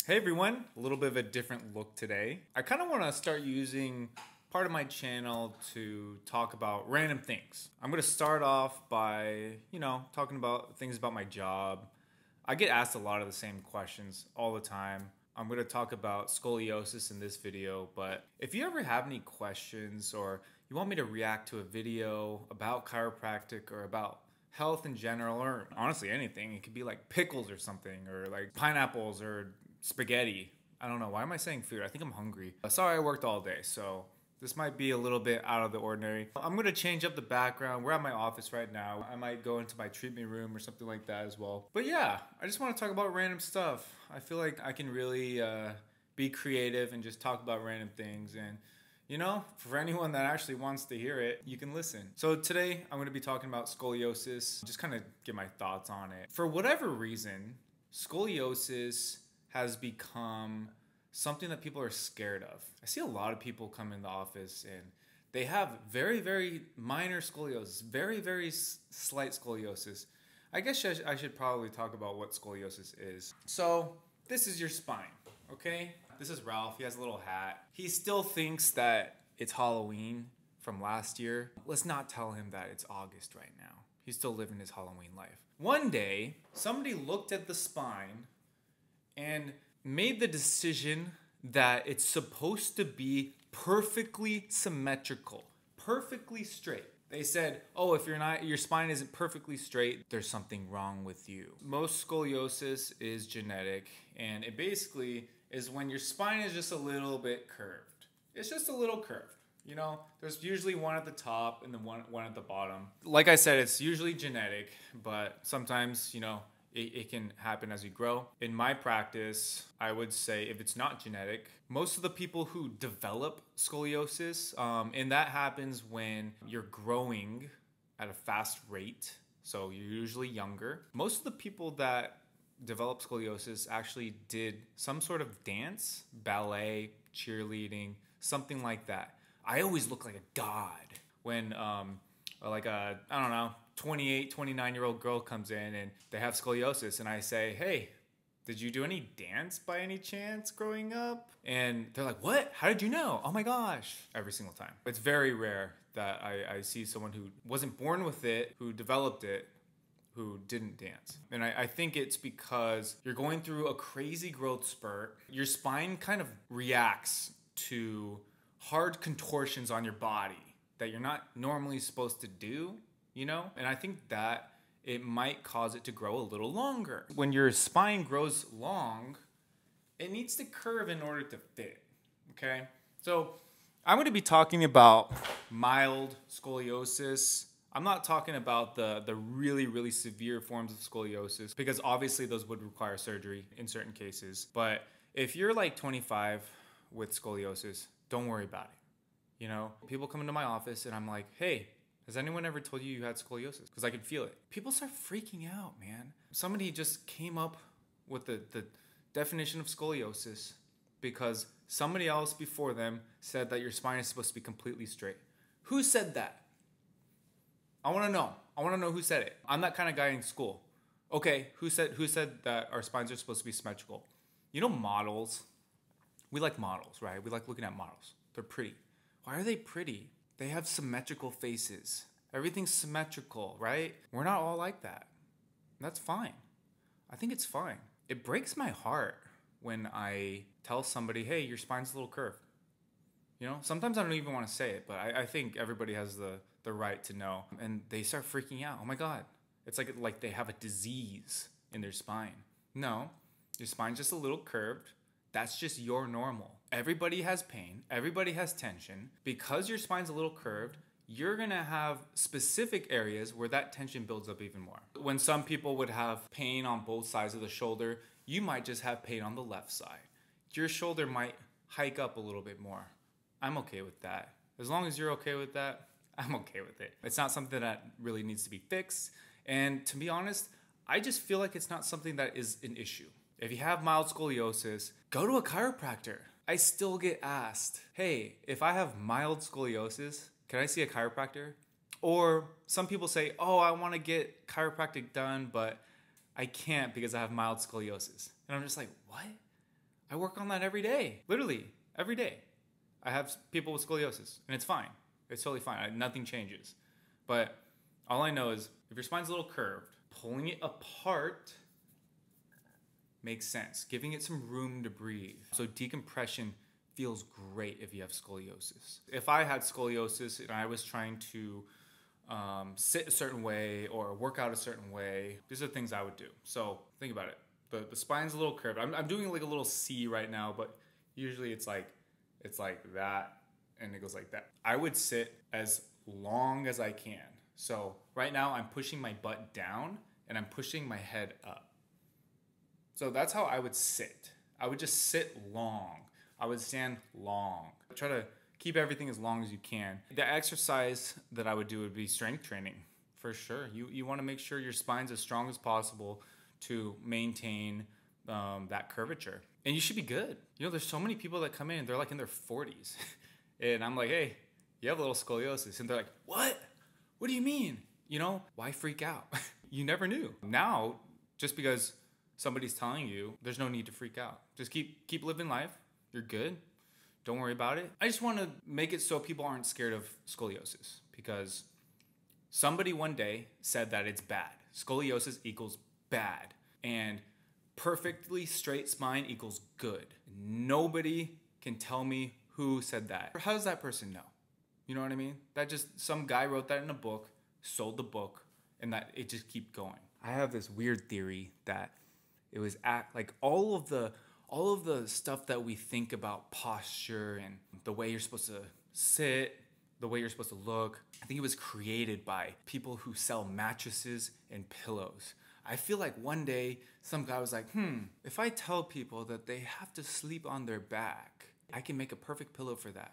Hey everyone, a little bit of a different look today. I kind of want to start using part of my channel to talk about random things. I'm going to start off by, talking about things about my job. I get asked a lot of the same questions all the time. I'm going to talk about scoliosis in this video, but if you ever have any questions or you want me to react to a video about chiropractic or about health in general, or honestly anything, it could be like pickles or something, or like pineapples or spaghetti. I don't know. Why am I saying food? I think I'm hungry. Sorry, I worked all day, so this might be a little bit out of the ordinary. I'm going to change up the background. We're at my office right now. I might go into my treatment room or something like that as well. But yeah, I just want to talk about random stuff. I feel like I can really be creative and just talk about random things. And for anyone that actually wants to hear it, you can listen. So today I'm going to be talking about scoliosis, just kind of get my thoughts on it. For whatever reason, scoliosis has become something that people are scared of. I see a lot of people come in the office and they have very, very minor scoliosis, very, very slight scoliosis. I guess I should probably talk about what scoliosis is. So this is your spine, okay? This is Ralph. He has a little hat. He still thinks that it's Halloween from last year. Let's not tell him that it's August right now. He's still living his Halloween life. One day, somebody looked at the spine and made the decision that it's supposed to be perfectly symmetrical, perfectly straight. They said, oh, if your spine isn't perfectly straight, there's something wrong with you. Most scoliosis is genetic, and it basically is when your spine is just a little bit curved. It's just a little curved. There's usually one at the top and then one at the bottom. Like I said, it's usually genetic, but sometimes, it can happen as you grow. In my practice, I would say if it's not genetic, most of the people who develop scoliosis, and that happens when you're growing at a fast rate, so you're usually younger. Most of the people that develop scoliosis actually did some sort of dance, ballet, cheerleading, something like that. I always look like a god when like a, I don't know, 28, 29-year-old girl comes in and they have scoliosis, and I say, hey, did you do any dance by any chance growing up? And they're like, what? How did you know? Oh my gosh. Every single time. It's very rare that I see someone who wasn't born with it, who developed it, who didn't dance. And I think it's because you're going through a crazy growth spurt. Your spine kind of reacts to hard contortions on your body that you're not normally supposed to do. And I think that it might cause it to grow a little longer. When your spine grows long, it needs to curve in order to fit, okay? So I'm going to be talking about mild scoliosis. I'm not talking about the really, really severe forms of scoliosis, because obviously those would require surgery in certain cases. But if you're like 25 with scoliosis, don't worry about it. People come into my office and I'm like, hey, has anyone ever told you had scoliosis? Because I can feel it. People start freaking out, man. Somebody just came up with the definition of scoliosis because somebody else before them said that your spine is supposed to be completely straight. Who said that? I want to know. I want to know who said it. I'm that kind of guy in school. Okay, who said that our spines are supposed to be symmetrical? Models. We like models, right? We like looking at models. They're pretty. Why are they pretty? They have symmetrical faces. Everything's symmetrical, right? We're not all like that. That's fine. I think it's fine. It breaks my heart when I tell somebody, hey, your spine's a little curved. Sometimes I don't even want to say it, but I think everybody has the right to know. And they start freaking out. Oh my God. It's like they have a disease in their spine. No, your spine's just a little curved. That's just your normal. Everybody has pain. Everybody has tension. Because your spine's a little curved, you're going to have specific areas where that tension builds up even more. When some people would have pain on both sides of the shoulder, you might just have pain on the left side. Your shoulder might hike up a little bit more. I'm okay with that. As long as you're okay with that, I'm okay with it. It's not something that really needs to be fixed. And to be honest, I just feel like it's not something that is an issue. If you have mild scoliosis, go to a chiropractor. I still get asked, hey, if I have mild scoliosis, can I see a chiropractor? Or some people say, oh, I want to get chiropractic done, but I can't because I have mild scoliosis. And I'm just like, what? I work on that every day, literally every day. I have people with scoliosis and it's fine. It's totally fine. Nothing changes. But all I know is if your spine's a little curved, pulling it apart makes sense. Giving it some room to breathe. So decompression feels great if you have scoliosis. If I had scoliosis and I was trying to sit a certain way or work out a certain way, these are things I would do. So think about it. The spine's a little curved. I'm doing like a little C right now, but usually it's like that and it goes like that. I would sit as long as I can. So right now I'm pushing my butt down and I'm pushing my head up. So that's how I would sit. I would just sit long. I would stand long. Try to keep everything as long as you can. The exercise that I would do would be strength training, for sure. You want to make sure your spine's as strong as possible to maintain that curvature. And you should be good. You know, there's so many people that come in and they're like in their 40s. And I'm like, hey, you have a little scoliosis. And they're like, what? What do you mean? You know, why freak out? You never knew. Now, just because somebody's telling you, there's no need to freak out. Just keep living life. You're good. Don't worry about it. I just want to make it so people aren't scared of scoliosis because somebody one day said that it's bad. Scoliosis equals bad. And perfectly straight spine equals good. Nobody can tell me who said that. How does that person know? You know what I mean? That just some guy wrote that in a book, sold the book, and that it just keep going. I have this weird theory that it was like all of the stuff that we think about posture and the way you're supposed to sit, the way you're supposed to look, I think it was created by people who sell mattresses and pillows. I feel like one day some guy was like, if I tell people that they have to sleep on their back, I can make a perfect pillow for that.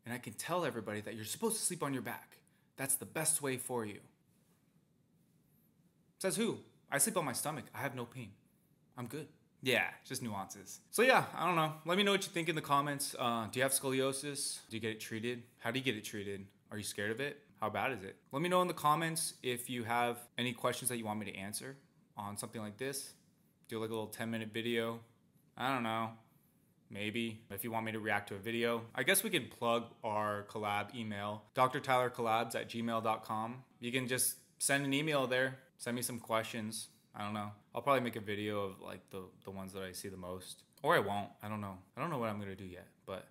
And I can tell everybody that you're supposed to sleep on your back. That's the best way for you. Says who? I sleep on my stomach. I have no pain. I'm good. Yeah, just nuances. So yeah, I don't know. Let me know what you think in the comments. Do you have scoliosis? Do you get it treated? How do you get it treated? Are you scared of it? How bad is it? Let me know in the comments if you have any questions that you want me to answer on something like this. Do like a little 10-minute video. I don't know. Maybe if you want me to react to a video. I guess we could plug our collab email, drtylercollabs@gmail.com. You can just send an email there. Send me some questions. I don't know. I'll probably make a video of like the ones that I see the most. Or I won't. I don't know. I don't know what I'm going to do yet. But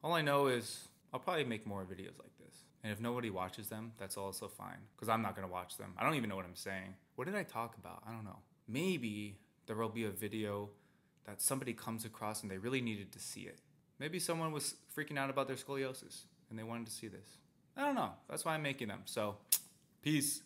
all I know is I'll probably make more videos like this. And if nobody watches them, that's also fine. Because I'm not going to watch them. I don't even know what I'm saying. What did I talk about? I don't know. Maybe there will be a video that somebody comes across and they really needed to see it. Maybe someone was freaking out about their scoliosis and they wanted to see this. I don't know. That's why I'm making them. So, peace.